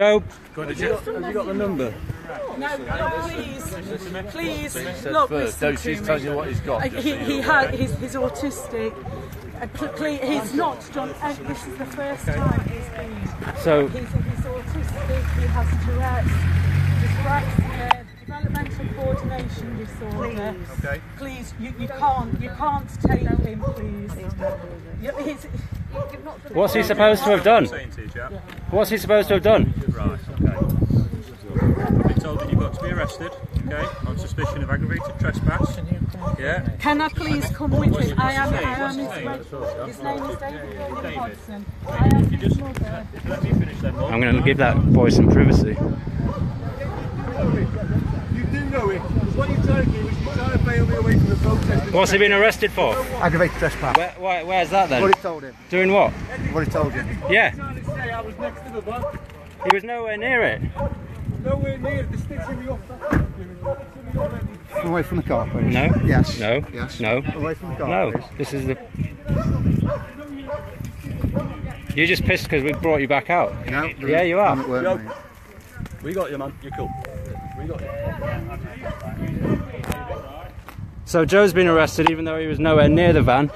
Joe, Have you got the number? No, please, look, listen She's telling you what he's got. He's autistic. He's not done. This is the first time he's been. so He's autistic. He has Tourette's, dyspraxia, developmental coordination disorder. Okay. Please, you can't take him, please. what's he supposed to have done? What's he supposed to have done? Right, okay. I've been told that you've got to be arrested, okay, on suspicion of aggravated trespass. Yeah. Can I please come with him? I am his name is David Hodgson. I am his mother. Let me finish then, Mum. I'm going to give that boy some privacy. You do know it. What you're trying to do is you're trying to bail me away from the protest. What's he been arrested for? Aggravated trespass. Where's that then? What he told him. Doing what? What he told you. Yeah, Trying to say I was next to the van. he was nowhere near it. Nowhere near it. The sticks in me off. Away from the car, please. No? Yes. No? Yes. No? Away from the car, No, please. this is the... You're just pissed because we brought you back out. No. Yeah, you are. I'm at work, mate. We got you, man. You're cool. We got you. So Joe's been arrested even though he was nowhere near the van.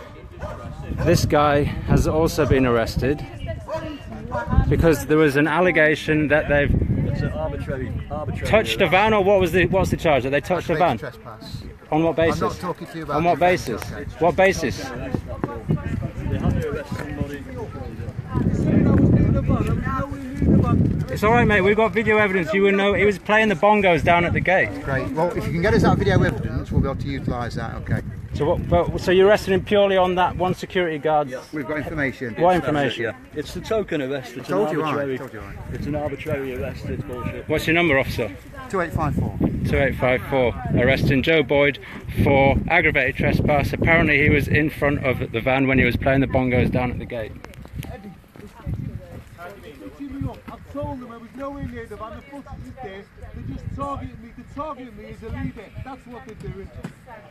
This guy has also been arrested because there was an allegation that they've It's an arbitrary touched a van, or what's the charge? That they touched a van? Trespass. On what basis? I'm not talking to you about. On what basis? What basis? They have to arrest somebody. It's all right, mate. We've got video evidence. You would know he was playing the bongos down at the gate. Great. Well, if you can get us that video evidence, we'll be able to utilise that. Okay. So so you arrested him purely on that one security guard? We've got information. What information? Yeah. It's the token arrest. It's Told an you right. arbitrary. Told you right. It's an arbitrary arrest. It's bullshit. What's your number, officer? 2854. 2854. Arresting Joe Boyd for aggravated trespass. Apparently he was in front of the van when he was playing the bongos down at the gate. I've told them I was nowhere near the van. The footage is there. They're just targeting me. They're targeting me as a leader. That's what they're doing.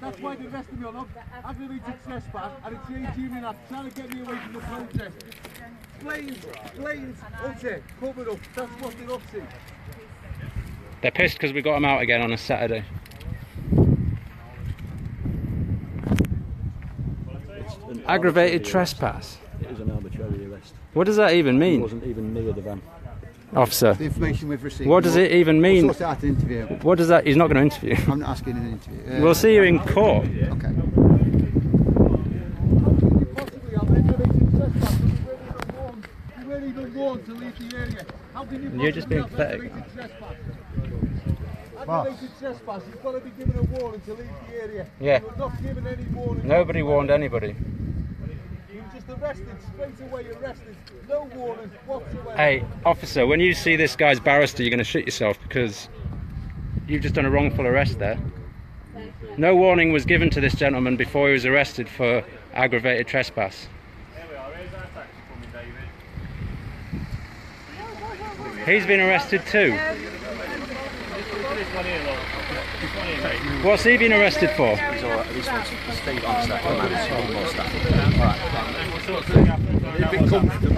That's why they're arresting me on aggravated trespass and a trade union act, trying to get me away from the protest. Blatant, utter, covered up. That's what they're up to. They're pissed because we got him out again on a Saturday. Aggravated trespass. It is an arbitrary arrest. What does that even He mean? wasn't even near the van. Officer, The information we've received. what does it even mean? We'll sort out an interview. What does that... He's not going to interview. I'm not asking an interview. We'll see you in court. Okay. Possibly, I'm aggravated trespass. You weren't even warned to leave the area. How can you You're just being possibly have pathetic. aggravated trespass? Aggravated trespass, you've got to be given a warning to leave the area. Yeah. You were not given any warning. Nobody warned anybody. You were just arrested, straight away arrested. No warning whatsoever. Hey, officer, when you see this guy's barrister, you're going to shit yourself because you've just done a wrongful arrest there. No warning was given to this gentleman before he was arrested for aggravated trespass. He's been arrested too. What's he been arrested for? He's alright. He's stayed on staff.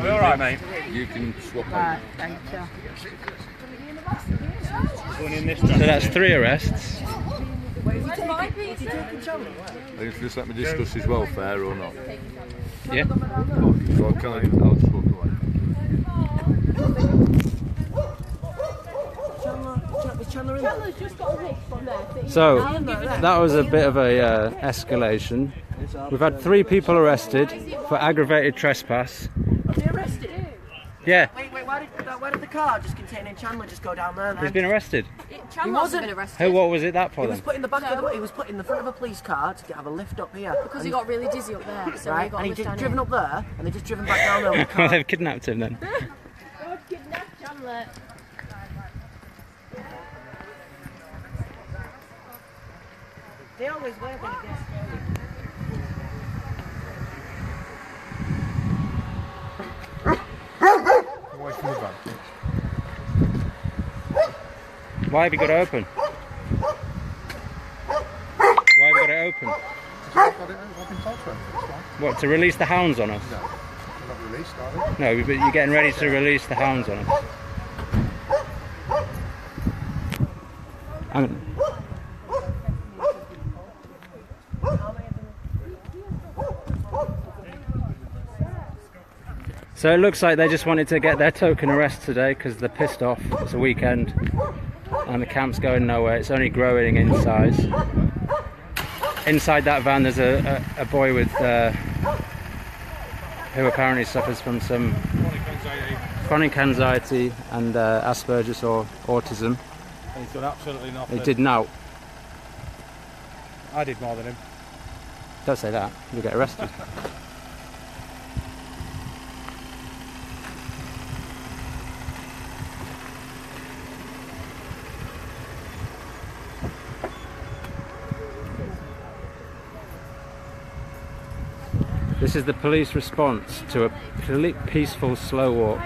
We're alright, mate. You can swap over. Thank you. So that's 3 arrests. Just let me discuss his welfare or not. Yeah. So I'll just walk away. So that was a bit of a escalation. We've had 3 people arrested for aggravated trespass. Arrested? Yeah, Wait, why did the car just containing Chandler just go down there then? he's been arrested. Chandler hasn't been arrested. Who? What was it that for He then? was put in the back of the, he was put in the front of a police car to have a lift up here. Because he got really dizzy up there, so he right, got and he lift just down driven here. up there, and they just driven back down there with the Well, car. they've kidnapped him then. Kidnapped Chandler. They always were when it gets scary. Away from the van. Why have you got it open? Why have you got it open? I've been told to. What, to release the hounds on us? No, not released, are they? No, but you're getting ready to release the hounds on us. hang on. So it looks like they just wanted to get their token arrest today because they're pissed off. It's a weekend and the camp's going nowhere. It's only growing in size. Inside that van there's a boy with who apparently suffers from some chronic anxiety and Asperger's or autism. And he's done absolutely nothing. He did now. I did more than him. Don't say that, you'll get arrested. This is the police response to a peaceful slow walk.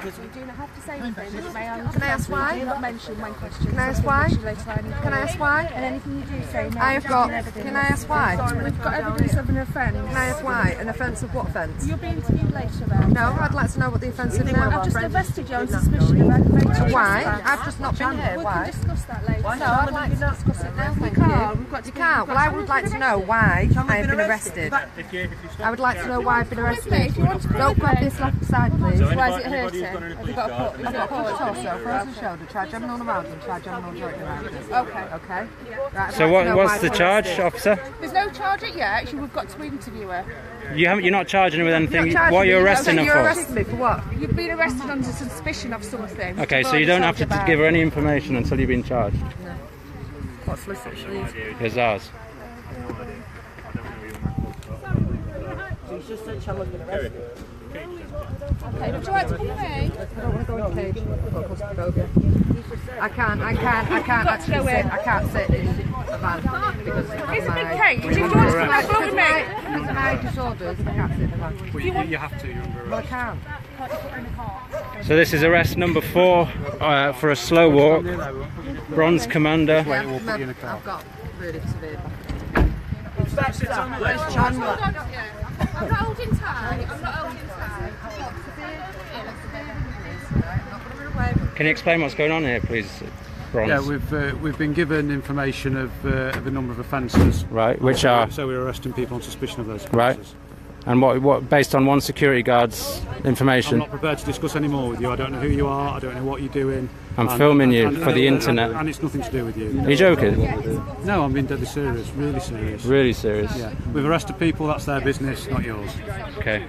You do not have to say anything. Can I ask why? Do not mention my question. Can I ask why? Can I ask why? And anything you do say. I have got. Can I ask why? We've got evidence of an offence. Can I ask why? An offence of what offence? You'll be interviewed later then. No, I'd like to know what the offence is now. I've just arrested you on suspicion of aggravated Why? trespass. I've just not been here. We Why? can discuss that later. No, I'd like to discuss it now. Thank you. You can't. Well, I would like to know why I've been arrested. I would like to know why I've been arrested. Don't grab this left side, please. Why is it hurting? Have you got a foot? I've got a foot torso, frozen shoulder, trigeminal neuralgia, and trigeminal joint neuralgia. Okay. Okay. Right, So what's the charge, officer? There's no charge yet. Actually, we've got to interview her. You're not charging her with anything. What are you arresting her You're for? arresting me for what? You've been arrested under suspicion of something. Okay, so you don't have to give her any information until you've been charged. No. What's listed, please? Here's ours. She's just said Chandler's been arrested. Okay, would you like to come with me? I don't want to go in the cage. I've got claustrophobia. I can't actually sit. I can't sit in a van because of It's a big my... cage. Do you want to come along with me? Because of my disorders, I can't sit in a van. You have to, you're under Well, I can't. So this is arrest number 4 for a slow walk. Bronze Commander. I've got really severe back. Where's Chandler? I'm not holding tight. I'm not holding tight. Can you explain what's going on here, please, Bronze? Yeah, we've been given information of a number of offences. Right, which are? So we're arresting people on suspicion of those offences. Right. And what based on one security guard's information? I'm not prepared to discuss any more with you. I don't know who you are. I don't know what you're doing. I'm filming you for the internet. And it's nothing to do with you. Are you joking? No, I'm being deadly serious. Really serious. Really serious? Yeah. We've arrested people. That's their business, not yours. Okay.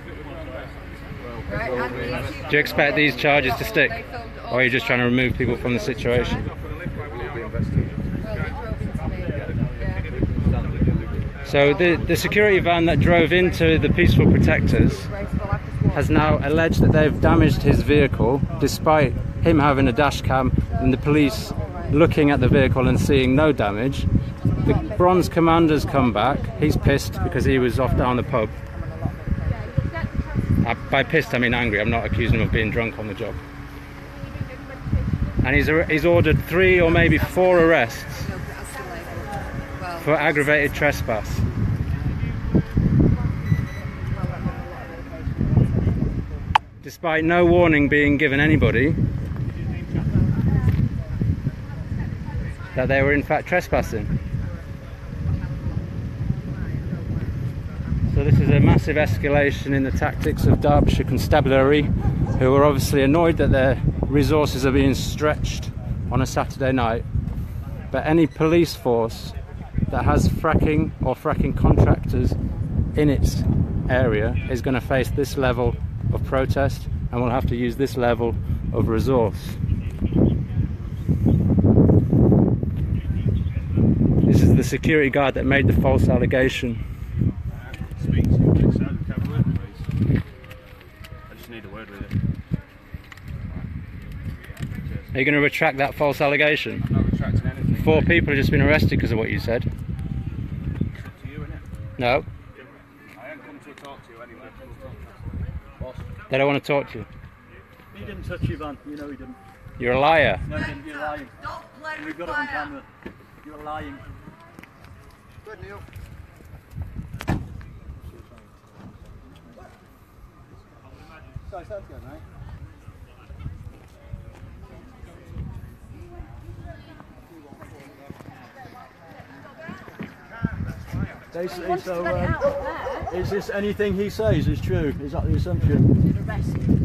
Do you expect these charges to stick? Or are you just trying to remove people from the situation? So the security van that drove into the Peaceful Protectors has now alleged that they've damaged his vehicle, despite him having a dash cam and the police looking at the vehicle and seeing no damage. The Bronze Commander's come back. He's pissed because he was off down the pub. By pissed I mean angry. I'm not accusing him of being drunk on the job. And he's ordered 3 or maybe 4 arrests for aggravated trespass. Despite no warning being given anybody that they were in fact trespassing. So this is a massive escalation in the tactics of Derbyshire Constabulary, who are obviously annoyed that their resources are being stretched on a Saturday night. But any police force that has fracking or fracking contractors in its area is going to face this level of protest and will have to use this level of resource. This is the security guard that made the false allegation. Speak to you, please. Can I have a word, please? I just need a word with you. Are you going to retract that false allegation? I'm not retracting anything. 4 people have just been arrested because of what you said. It's up to you, innit? No, I ain't come to talk to you anyway. they don't want to talk to you. He didn't touch you, Van. You know he didn't. You're a liar. No, he didn't. You're lying. We've got it on camera. You're lying. Good, Neil. Sorry, say that again, mate. Basically, so is this anything he says is true? Is that the assumption?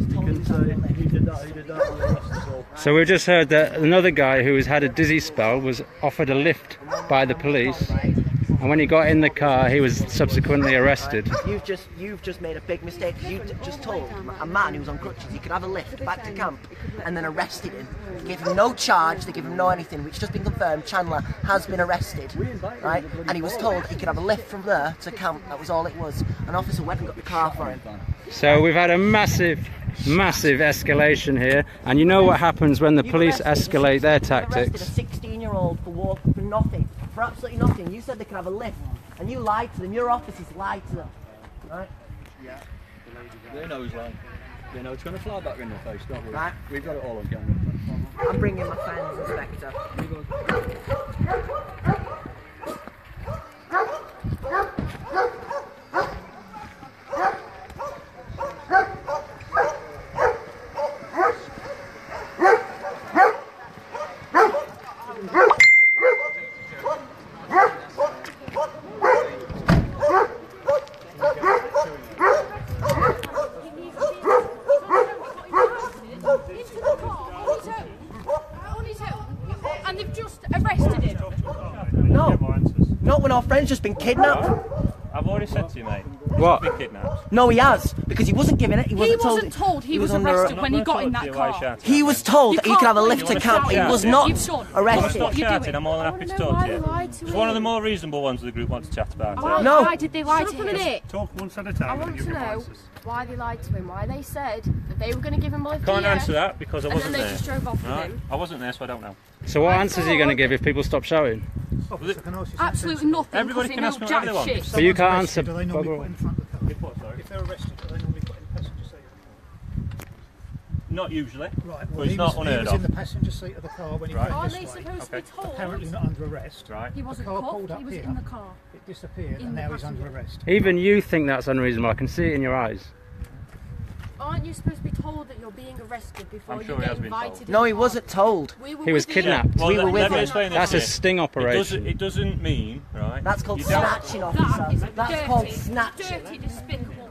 You can say he did that, and the rest is all. So we've just heard that another guy who has had a dizzy spell was offered a lift by the police, and when he got in the car he was subsequently arrested. You've just made a big mistake. You just told a man who was on crutches he could have a lift back to camp, and then arrested him. Gave him no charge, they gave him no anything, which just been confirmed. Chandler has been arrested, right? And he was told he could have a lift from there to camp. That was all it was. And Officer Webb got the car for him. So we've had a massive escalation here, and you know what happens when the police escalate their tactics. You arrested a 16-year-old for nothing, for absolutely nothing. You said they could have a lift, and you lied to them. Your officers lied to them, right? Yeah. They know he's lying. They know it's going to fly back in their face, don't we? Right. We've got it all on camera. I'm bringing my friends, Inspector. And they've just arrested him. No, not when our friend's just been kidnapped. I've already said to you, mate. What? Been kidnapped. No, he has, because he wasn't given it. He wasn't told. He was under- arrested when he got in that car. He was told that he could have a lift to camp. He was not Stop arrested. shouting, I'm more than happy to talk to you. It's one of the more reasonable ones of the group want to chat about it. No. Why did they lie to him? Talk once at a time. I want to know why they lied to him, why they said that they were going to give him a lift. Can't answer that because I and wasn't then they there. just drove off with Right? him. I wasn't there, so I don't know. So what answers are you going to give if people stop shouting? Absolutely nothing. Everybody can ask me whatever they want. Shit. But you can't answer. Do they normally put in front of the car? If they're arrested, do they normally put in the passenger seat? Not usually. Right, But it's not he unheard was in of. the passenger seat of the car when he Right. went Aren't this they way. supposed to be told? Apparently not under arrest. Right. He wasn't The car pulled cuffed, up he was here. in the car. It disappeared, In and the now he's under passenger. arrest. Even you think that's unreasonable. I can see it in your eyes. Aren't you supposed to be told that you're being arrested before I'm you sure he get has been invited? told. in No, the he car? wasn't told. We were He was with you. kidnapped. Well, We were with let me him. explain this That's to a you. sting operation. It doesn't mean, right? That's called you don't- snatching, That is officer. That's dirty, called snatching. dirty, despicable move.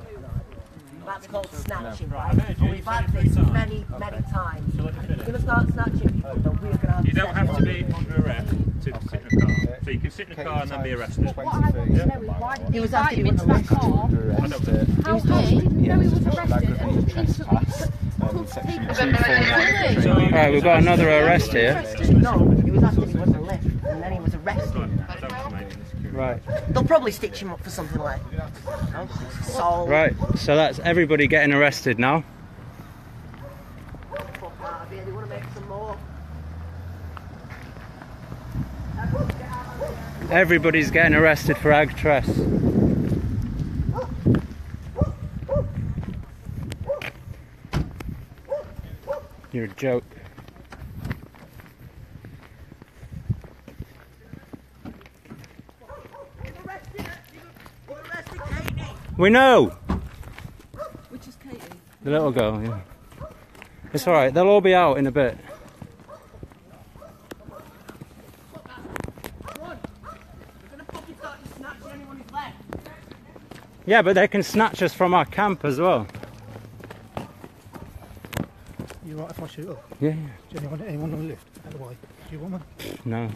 That's called snatching, No. right? I've heard you. And we've had this many times. So let me If finish. you're going to start snatching people, then we're going to have You don't have to be under arrest to sit in a car. So you can sit in a car and then be arrested. What I want to know is why did He they was invite asking him you into that to car? I don't know. How he didn't know he was arrested and just instantly Right, we've got another arrest here. No, he was asking if he wasn't lift, and then he was arrested. Right. They'll probably stitch him up for something like assault. Right. So that's everybody getting arrested now. Fuck out of here, they want to make some more. Everybody's getting arrested for ag trespass. You're a joke. We know. Which is Katie? The little girl, yeah. It's alright, they'll all be out in a bit. Yeah, but they can snatch us from our camp as well. You right if I shoot up? Yeah. Do anyone on the lift? Out of the way. Do you want one? No.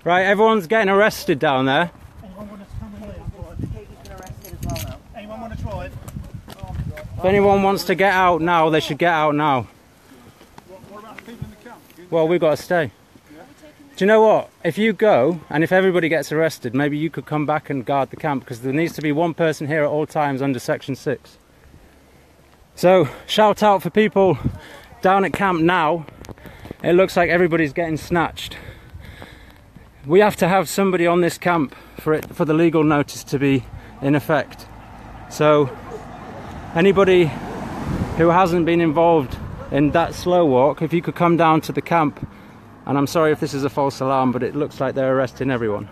Right, everyone's getting arrested down there. Anyone want to come away? Katie's been arrested as well now. Anyone want to try it? If anyone wants to get out now, they should get out now. What about the people in the camp? Well, we've got to stay. Do you know what? If you go, and if everybody gets arrested, maybe you could come back and guard the camp, because there needs to be one person here at all times under Section 6. So, shout out for people down at camp now. It looks like everybody's getting snatched. We have to have somebody on this camp for the legal notice to be in effect. So, anybody who hasn't been involved in that slow walk, if you could come down to the camp. And I'm sorry if this is a false alarm, but it looks like they're arresting everyone.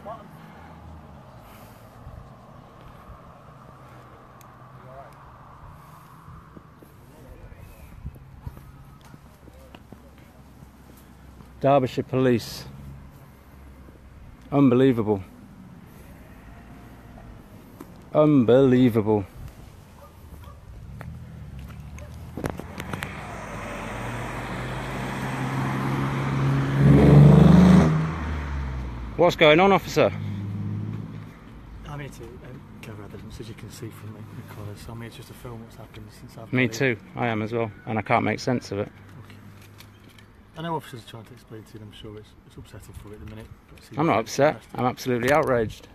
Derbyshire Police. Unbelievable. Unbelievable. What's going on, officer? I'm here to gather evidence, as you can see from the colours. I'm here just to film what's happened since I've... Me too, I am as well, and I can't make sense of it. Okay. I know officers are trying to explain to you, I'm sure it's upsetting for you at the minute. I'm not upset, I'm absolutely outraged.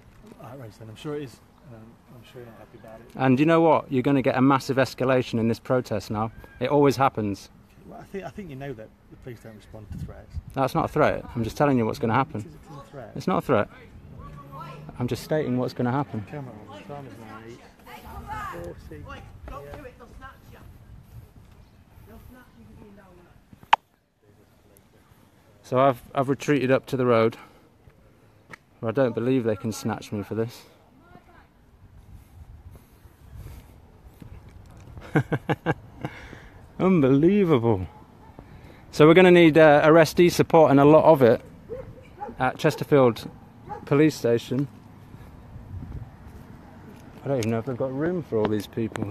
Outraged then, I'm sure it is. I'm sure you're not happy about it. And you know what? You're going to get a massive escalation in this protest now. It always happens. Well, I think you know that the police don't respond to threats. That's not a threat. I'm just telling you what's going to happen. It is a threat. It's not a threat. I'm just stating what's going to happen. Camera on. Time is now 8:40. So I've retreated up to the road. I don't believe they can snatch me for this. Unbelievable. So we're going to need arrestee support, and a lot of it, at Chesterfield police station. I don't even know if they've got room for all these people.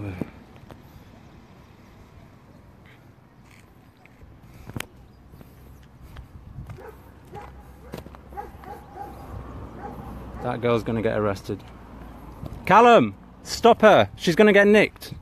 That girl's going to get arrested. Callum, stop her. She's going to get nicked.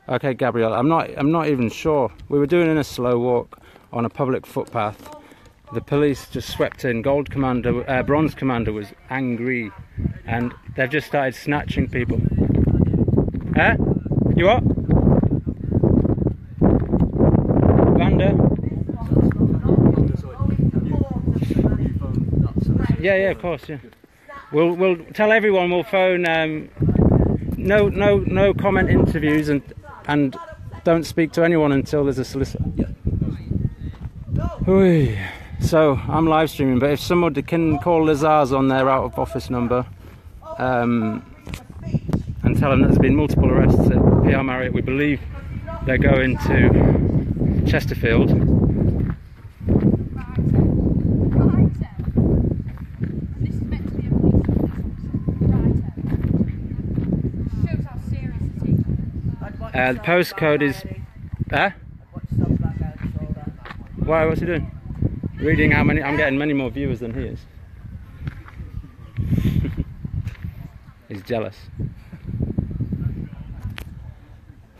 Okay, Gabrielle, I'm not even sure. We were doing a slow walk on a public footpath. The police just swept in. Bronze Commander was angry, and they've just started snatching people. Eh? You what? Vanda? Yeah, of course, yeah. We'll tell everyone. We'll phone. No comment interviews, and don't speak to anyone until there's a solicitor. Yeah. So I'm live streaming, but if somebody can call Lazars on their out of office number and tell them that there's been multiple arrests at PR Marriott, we believe they're going to Chesterfield. The postcode is... Why? What's he doing? Reading how many... I'm getting many more viewers than he is. He's jealous.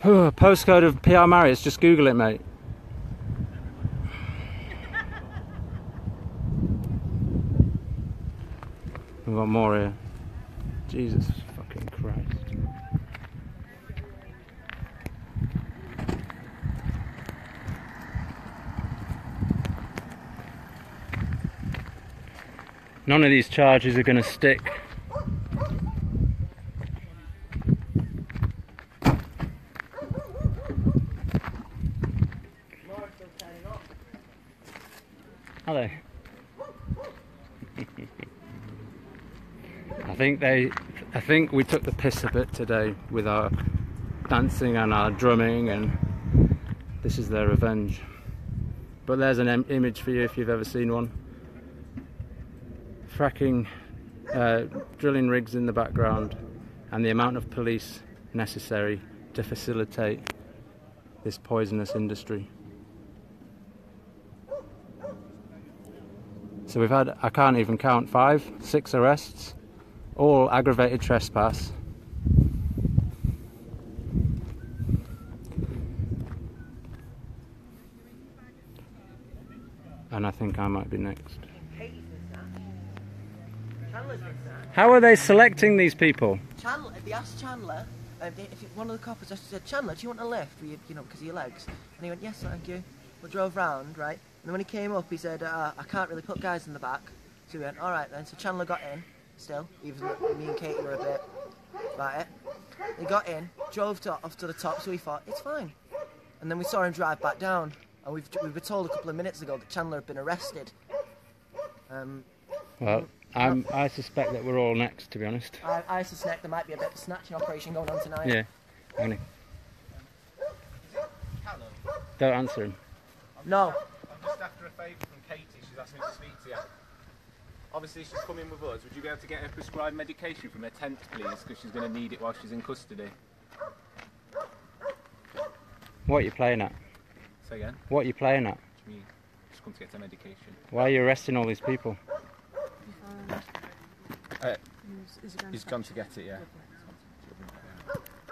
Postcode of PR Marriotts, just Google it, mate. We've got more here. Jesus fucking Christ. None of these charges are going to stick. Are they? I think we took the piss a bit today with our dancing and our drumming, and this is their revenge. But there's an image for you if you've ever seen one. Fracking, drilling rigs in the background, and the amount of police necessary to facilitate this poisonous industry. So we've had, I can't even count, 6 arrests, all aggravated trespass. And I think I might be next. How are they selecting these people? Chandler, they asked Chandler, if one of the coppers said, Chandler, do you want a lift, you know, because of your legs? And he went, yes, thank you. We drove round, right? And then when he came up, he said, I can't really put guys in the back. So we went, all right then. So Chandler got in, still, even though me and Katie were a bit, right? He got in, drove off to the top, so he thought, it's fine. And then we saw him drive back down, and we were told a couple of minutes ago that Chandler had been arrested. Well, I suspect that we're all next, to be honest. I suspect there might be a bit of a snatching operation going on tonight. Yeah. Hang on. Don't answer him. No. I'm just after a favour from Katie. She's asked me to speak to you. Obviously, she's coming with us. Would you be able to get her prescribed medication from her tent, please? Because she's going to need it while she's in custody. What are you playing at? Say again? What are you playing at? What do you mean? Just come to get her medication. Why are you arresting all these people? He's gone to get it, yeah.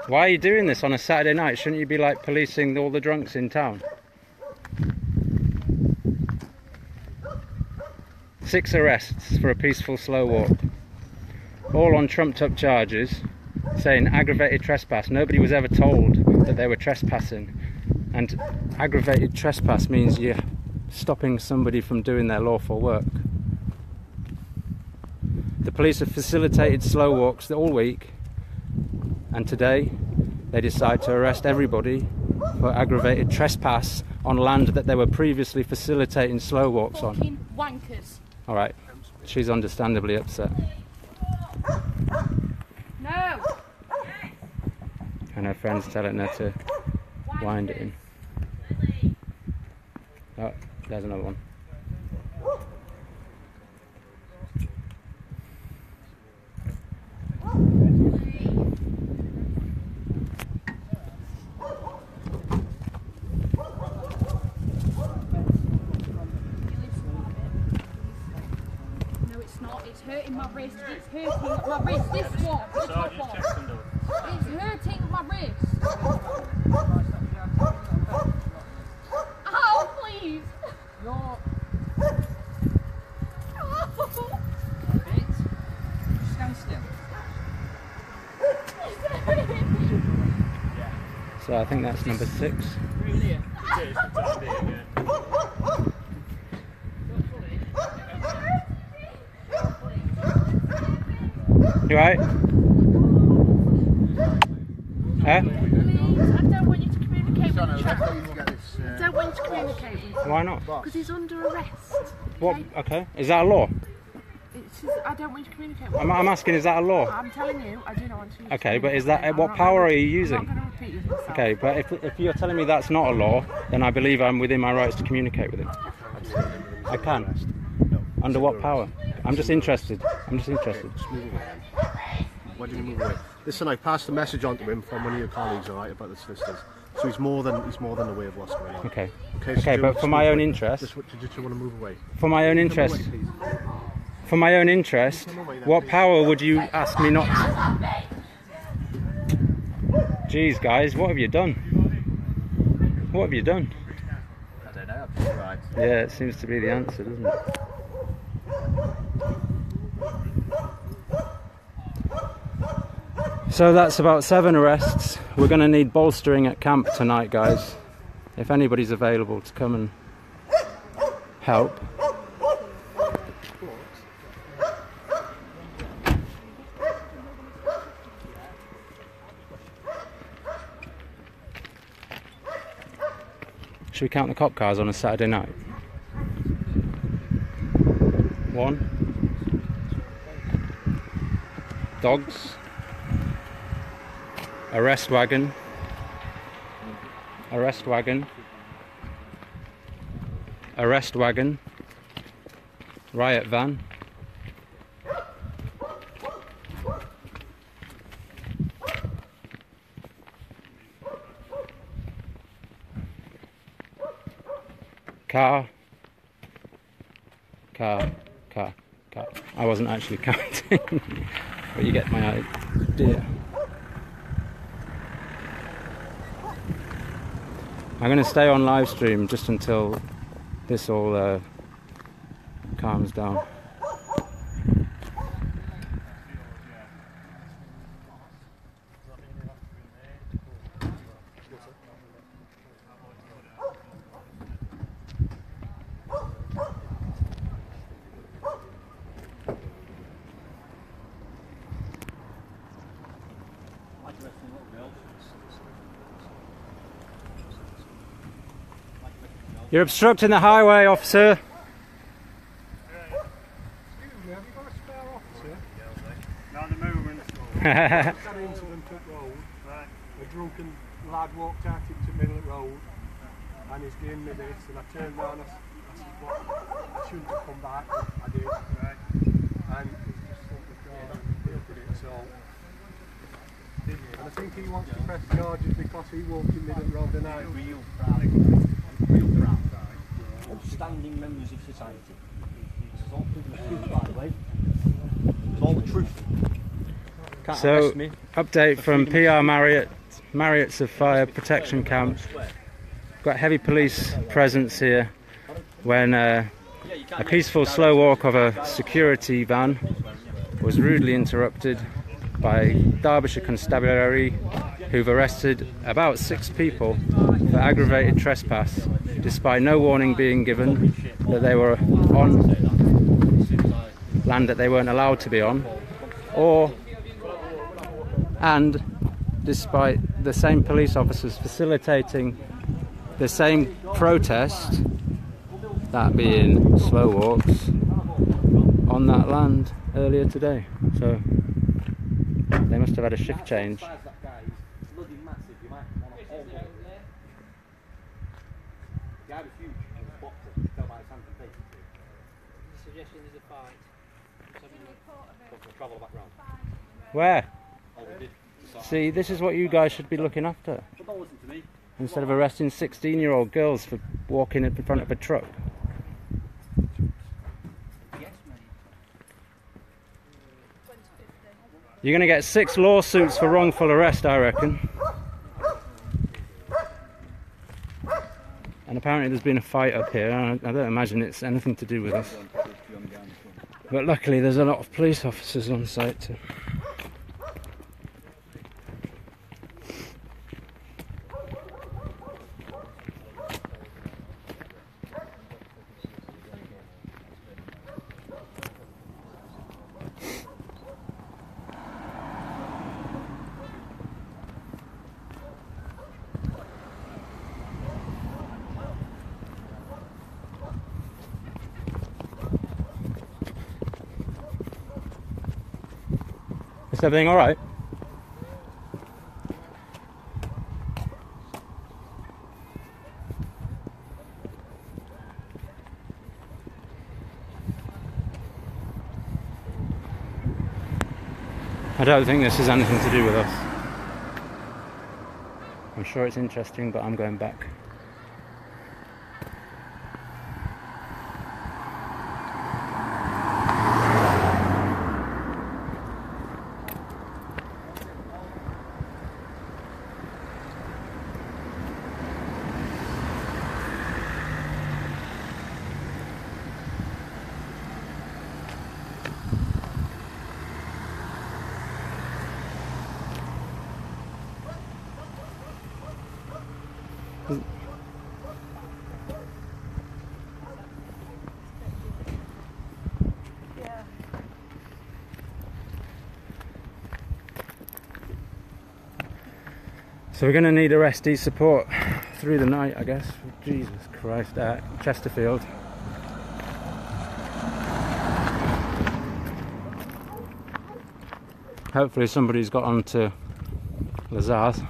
Why are you doing this on a Saturday night? Shouldn't you be like policing all the drunks in town? 6 arrests for a peaceful slow walk. All on trumped up charges, saying aggravated trespass. Nobody was ever told that they were trespassing. And aggravated trespass means you're stopping somebody from doing their lawful work. The police have facilitated slow walks all week, and today they decide to arrest everybody for aggravated trespass on land that they were previously facilitating slow walks on. Fucking wankers. Alright, she's understandably upset. No. And her friend's telling her to wind it in. Oh, there's another one. No, it's not. It's hurting my wrist. It's hurting my wrist. This one. The top one. It's hurting my wrist. Ow, please. No. Stand still. So I think that's number 6. You right? Huh? Please, I don't want you to communicate with the chap. I don't want you to communicate with him. Why not? Because he's under arrest. What? Okay. Is that a law? I don't want you to communicate with him. I'm asking, is that a law? I'm telling you, I do not want to. Okay, but is that what power are you using? I'm not going to repeat myself. Okay, but if you're telling me that's not a law, then I believe I'm within my rights to communicate with him. I can. Under what power? I'm just interested. Just move away. Why didn't you move away? Listen, I passed a message on to him from one of your colleagues, alright, about the solicitors. So he's more than aware of what's going on. Okay. So but for my own interest. Just want to move away. For my own interest. For my own interest, what power would you ask me not to? Jeez, guys, what have you done? What have you done? I don't know, right. Yeah, it seems to be the answer, doesn't it? So that's about 7 arrests. We're going to need bolstering at camp tonight, guys. If anybody's available to come and help. Should we count the cop cars on a Saturday night? 1. Dogs. Arrest wagon. Arrest wagon. Arrest wagon. Riot van. Car. I wasn't actually counting, but you get my idea. I'm going to stay on live stream just until this all calms down. You're obstructing the highway, officer. Excuse me, have you got a spare officer? Now the movement. That incident took road. Right. A drunken lad walked out into the middle of the road and he's giving me this, and I turned round and I said, what? I shouldn't have come back. I did. Right. And he's just stuck the car and did it, so. And I think he wants to press charges because he walked in the middle of the road the night. Real proud. Outstanding members of society. This is all the truth, by the way. It's all the truth. Can't So, arrest me. update from PR Marriott. Marriott's a fire protection camp. Got heavy police presence here when a peaceful slow walk of a security van was rudely interrupted by Derbyshire Constabulary, who've arrested about 6 people for aggravated trespass, despite no warning being given that they were on land that they weren't allowed to be on, and despite the same police officers facilitating the same protest, that being slow walks, on that land earlier today. So they must have had a shift change. Where? See, this is what you guys should be looking after, instead of arresting 16-year-old girls for walking in front of a truck. You're going to get 6 lawsuits for wrongful arrest, I reckon. And apparently there's been a fight up here. I don't imagine it's anything to do with us. But luckily there's a lot of police officers on site too. Is everything all right? I don't think this has anything to do with us. I'm sure it's interesting, but I'm going back. So we're going to need arrestee support through the night, I guess. Jesus Christ, at Chesterfield. Hopefully somebody's got on to Lazar's.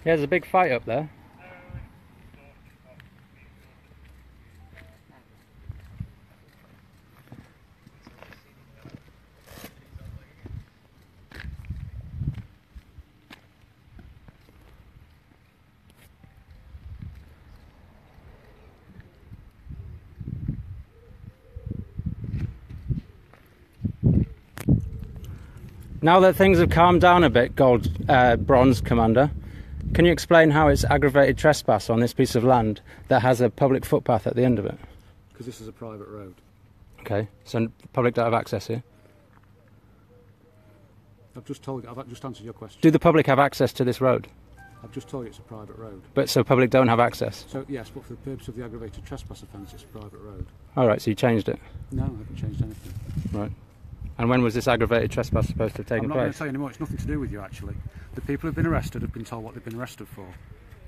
Yeah, there's a big fight up there. Now that things have calmed down a bit, Bronze Commander, can you explain how it's aggravated trespass on this piece of land that has a public footpath at the end of it? Because this is a private road. Okay, so the public don't have access here? I've just answered your question. Do the public have access to this road? I've just told you it's a private road. But so public don't have access? So yes, but for the purpose of the aggravated trespass offence, it's a private road. Alright, so you changed it? No, I haven't changed anything. Right. And when was this aggravated trespass supposed to have taken I'm not place? going to tell you anymore, it's nothing to do with you actually. The people who've been arrested have been told what they've been arrested for.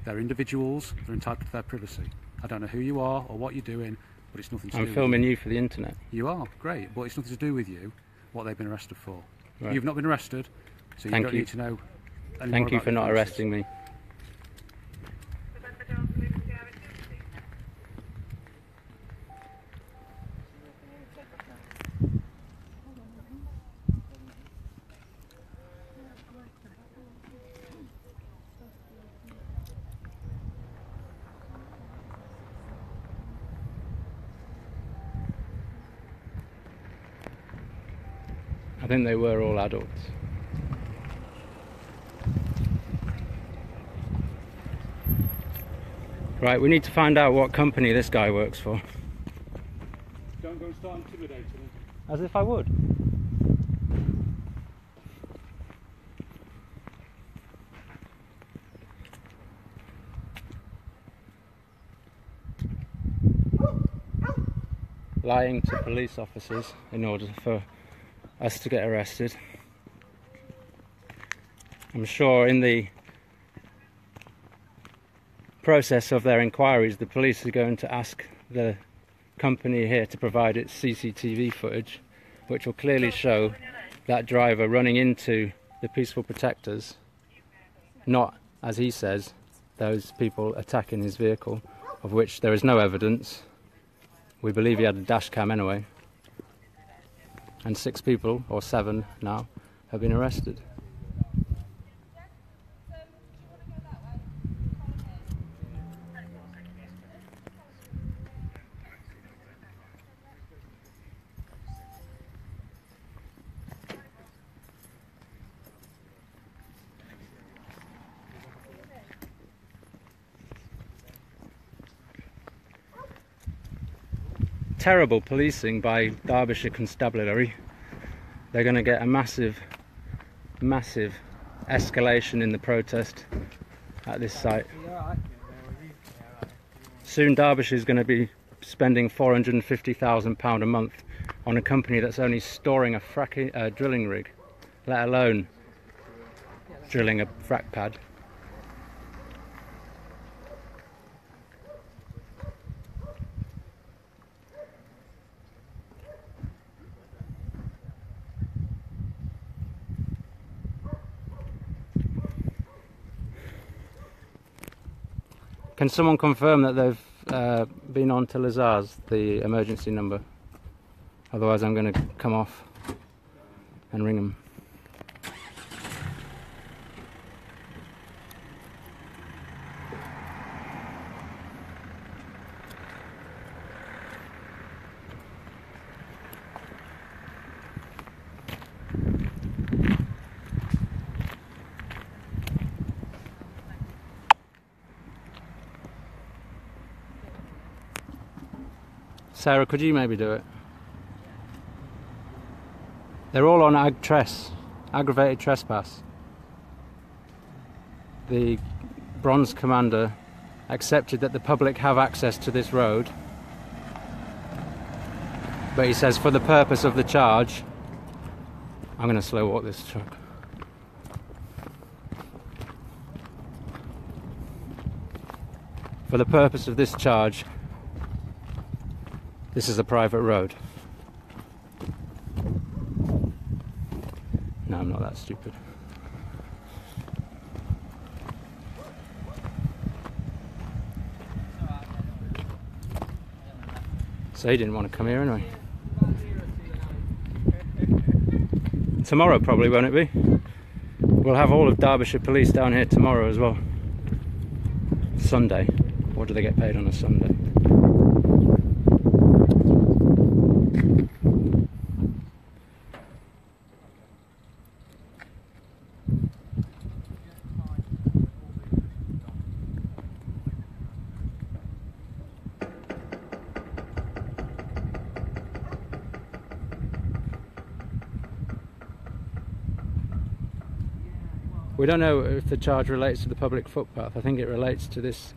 They're individuals, they're entitled to their privacy. I don't know who you are or what you're doing, but it's nothing to do with you. I'm filming you for the internet. You are, great, but it's nothing to do with you, what they've been arrested for. Right. You've not been arrested, so you don't need to know any Thank more you about for the not offences. arresting me. I think they were all adults. Right, we need to find out what company this guy works for. Don't go and start intimidating them. As if I would. Lying to police officers in order for us to get arrested. I'm sure in the process of their inquiries the police are going to ask the company here to provide its CCTV footage, which will clearly show that driver running into the peaceful protectors, not, as he says, those people attacking his vehicle, of which there is no evidence. We believe he had a dash cam anyway. And 6 people, or 7 now, have been arrested. Terrible policing by Derbyshire Constabulary. They're going to get a massive escalation in the protest at this site. Soon Derbyshire is going to be spending £450,000 a month on a company that's only storing a drilling rig, let alone drilling a frack pad. Can someone confirm that they've been on to Lazar's, the emergency number? Otherwise I'm going to come off and ring them. Sarah, could you maybe do it? They're all on aggravated trespass. The Bronze Commander accepted that the public have access to this road, but he says for the purpose of the charge, I'm going to slow walk this truck. For the purpose of this charge, this is a private road. No, I'm not that stupid. So he didn't want to come here anyway. Tomorrow probably, won't it be? We'll have all of Derbyshire Police down here tomorrow as well. Sunday. What do they get paid on a Sunday? We don't know if the charge relates to the public footpath. I think it relates to this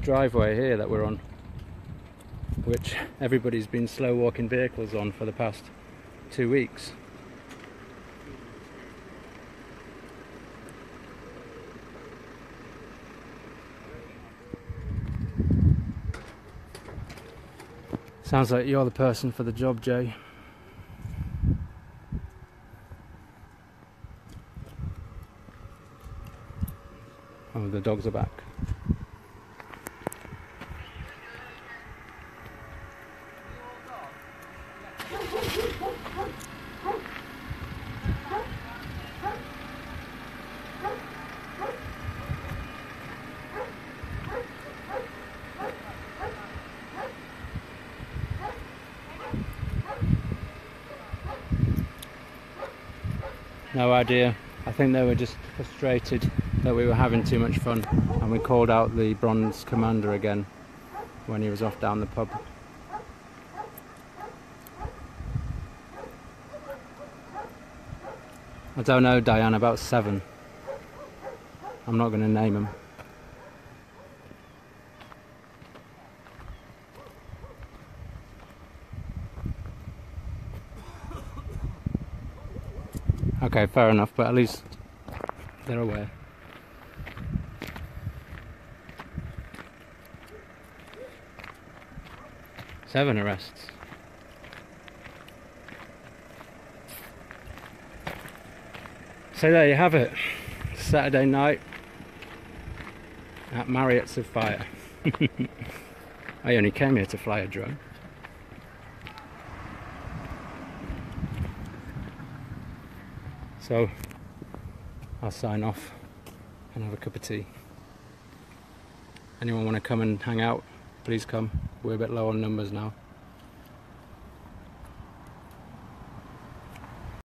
driveway here that we're on, which everybody's been slow walking vehicles on for the past 2 weeks. Sounds like you're the person for the job, Jay. Oh, the dogs are back. No idea. I think they were just frustrated that we were having too much fun, and we called out the bronze commander again when he was off down the pub. I don't know, Diane, about 7. I'm not going to name him. Okay, fair enough, but at least they're aware. Seven arrests. So there you have it. Saturday night at Marriott's of Fire. I only came here to fly a drone. So I'll sign off and have a cup of tea. Anyone want to come and hang out, please come. We're a bit low on numbers now.